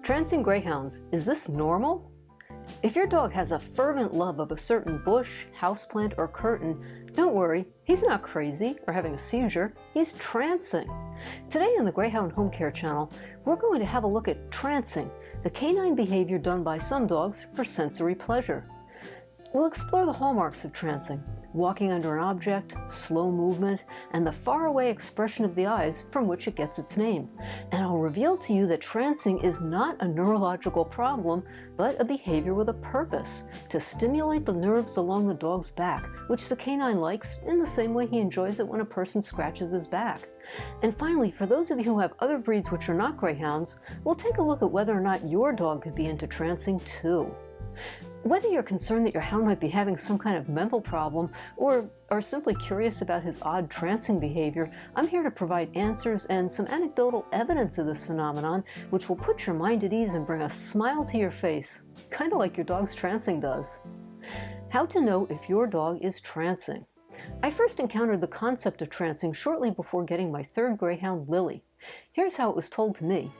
Trancing Greyhounds, is this normal? If your dog has a fervent love of a certain bush, houseplant, or curtain, don't worry, he's not crazy or having a seizure, he's trancing. Today on the Greyhound Home Care channel, we're going to have a look at trancing, the canine behavior done by some dogs for sensory pleasure. We'll explore the hallmarks of trancing, walking under an object, slow movement, and the faraway expression of the eyes from which it gets its name. And I'll reveal to you that trancing is not a neurological problem, but a behavior with a purpose, to stimulate the nerves along the dog's back, which the canine likes in the same way he enjoys it when a person scratches his back. And finally, for those of you who have other breeds which are not Greyhounds, we'll take a look at whether or not your dog could be into trancing too. Whether you're concerned that your hound might be having some kind of mental problem or are simply curious about his odd trancing behavior, I'm here to provide answers and some anecdotal evidence of this phenomenon, which will put your mind at ease and bring a smile to your face, kind of like your dog's trancing does. How to know if your dog is trancing. I first encountered the concept of trancing shortly before getting my third Greyhound, Lily. Here's how it was told to me.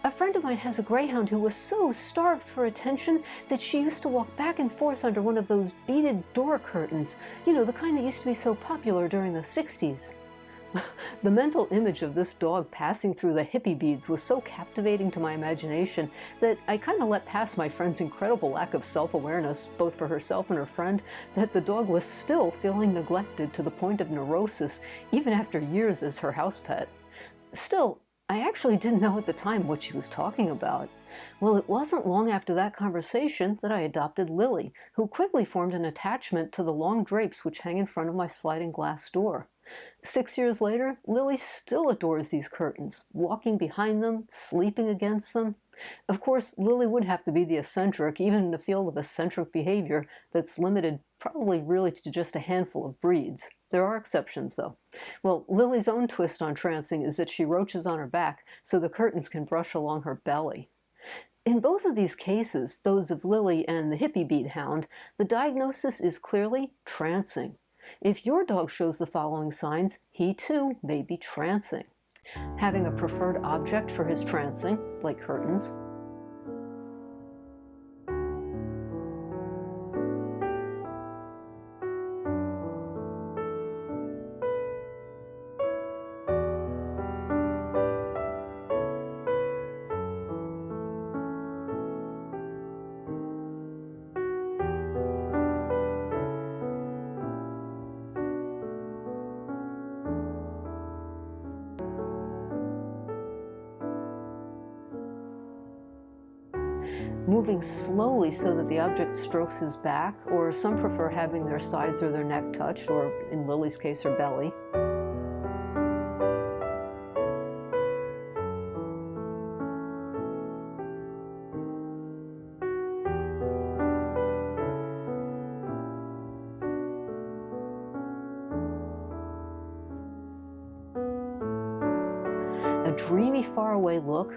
A friend of mine has a Greyhound who was so starved for attention that she used to walk back and forth under one of those beaded door curtains, you know, the kind that used to be so popular during the 60s. The mental image of this dog passing through the hippie beads was so captivating to my imagination that I kind of let pass my friend's incredible lack of self-awareness, both for herself and her friend, that the dog was still feeling neglected to the point of neurosis, even after years as her house pet. Still, I actually didn't know at the time what she was talking about. Well, it wasn't long after that conversation that I adopted Lily, who quickly formed an attachment to the long drapes which hang in front of my sliding glass door. 6 years later, Lily still adores these curtains, walking behind them, sleeping against them. Of course, Lily would have to be the eccentric, even in the field of eccentric behavior that's limited probably really to just a handful of breeds. There are exceptions, though. Well, Lily's own twist on trancing is that she roaches on her back so the curtains can brush along her belly. In both of these cases, those of Lily and the hippie bead hound, the diagnosis is clearly trancing. If your dog shows the following signs, he too may be trancing. Having a preferred object for his trancing, like curtains. Moving slowly so that the object strokes his back, or some prefer having their sides or their neck touched, or in Lily's case, her belly. A dreamy, faraway look.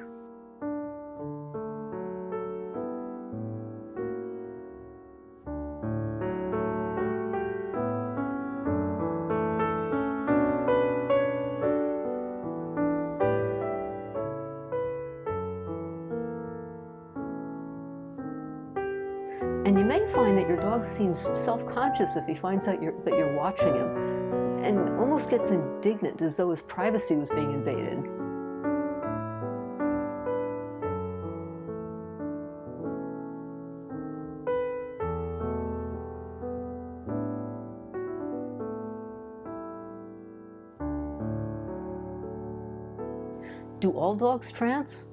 And you may find that your dog seems self-conscious if he finds out that you're watching him, and almost gets indignant as though his privacy was being invaded. Do all dogs trance?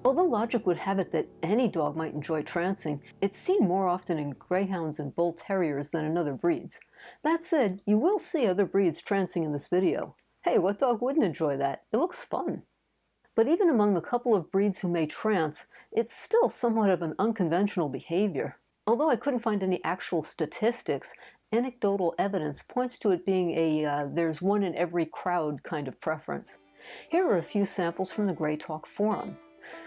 Although logic would have it that any dog might enjoy trancing, it's seen more often in Greyhounds and Bull Terriers than in other breeds. That said, you will see other breeds trancing in this video. Hey, what dog wouldn't enjoy that? It looks fun. But even among the couple of breeds who may trance, it's still somewhat of an unconventional behavior. Although I couldn't find any actual statistics, anecdotal evidence points to it being a there's one in every crowd kind of preference. Here are a few samples from the Grey Talk forum.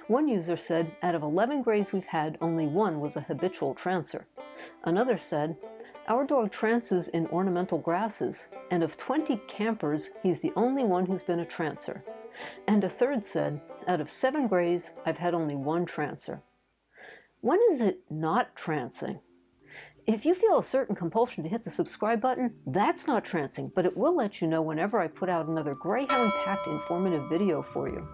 One user said, out of 11 Greys we've had, only one was a habitual trancer. Another said, our dog trances in ornamental grasses, and of 20 campers, he's the only one who's been a trancer. And a third said, out of 7 Greys, I've had only 1 trancer. When is it not trancing? If you feel a certain compulsion to hit the subscribe button, that's not trancing, but it will let you know whenever I put out another Greyhound-packed informative video for you.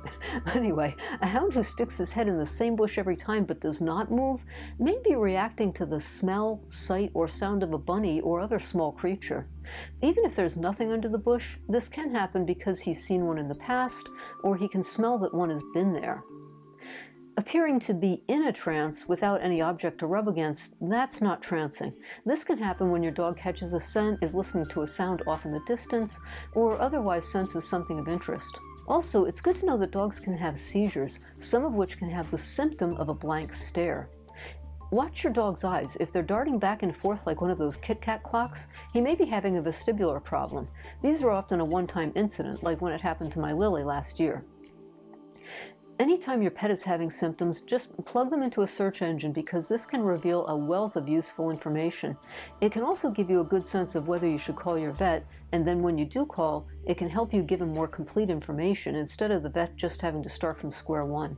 Anyway, a hound who sticks his head in the same bush every time but does not move may be reacting to the smell, sight, or sound of a bunny or other small creature. Even if there's nothing under the bush, this can happen because he's seen one in the past, or he can smell that one has been there. Appearing to be in a trance without any object to rub against, that's not trancing. This can happen when your dog catches a scent, is listening to a sound off in the distance, or otherwise senses something of interest. Also, it's good to know that dogs can have seizures, some of which can have the symptom of a blank stare. Watch your dog's eyes. If they're darting back and forth like one of those Kit Kat clocks, he may be having a vestibular problem. These are often a one-time incident, like when it happened to my Lily last year. Anytime your pet is having symptoms, just plug them into a search engine because this can reveal a wealth of useful information. It can also give you a good sense of whether you should call your vet, and then when you do call, it can help you give him more complete information instead of the vet just having to start from square one.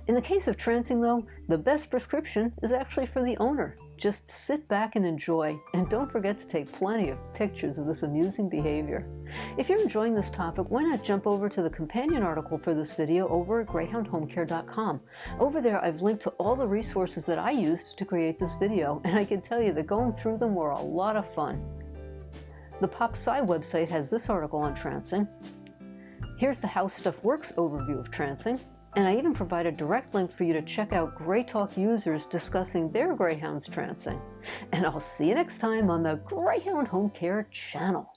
In the case of trancing, though, the best prescription is actually for the owner. Just sit back and enjoy, and don't forget to take plenty of pictures of this amusing behavior. If you're enjoying this topic, why not jump over to the companion article for this video over at greyhoundhomecare.com. Over there, I've linked to all the resources that I used to create this video, and I can tell you that going through them were a lot of fun. The PopSci website has this article on trancing. Here's the How Stuff Works overview of trancing. And I even provide a direct link for you to check out Grey Talk users discussing their Greyhounds trancing. And I'll see you next time on the Greyhound Home Care channel.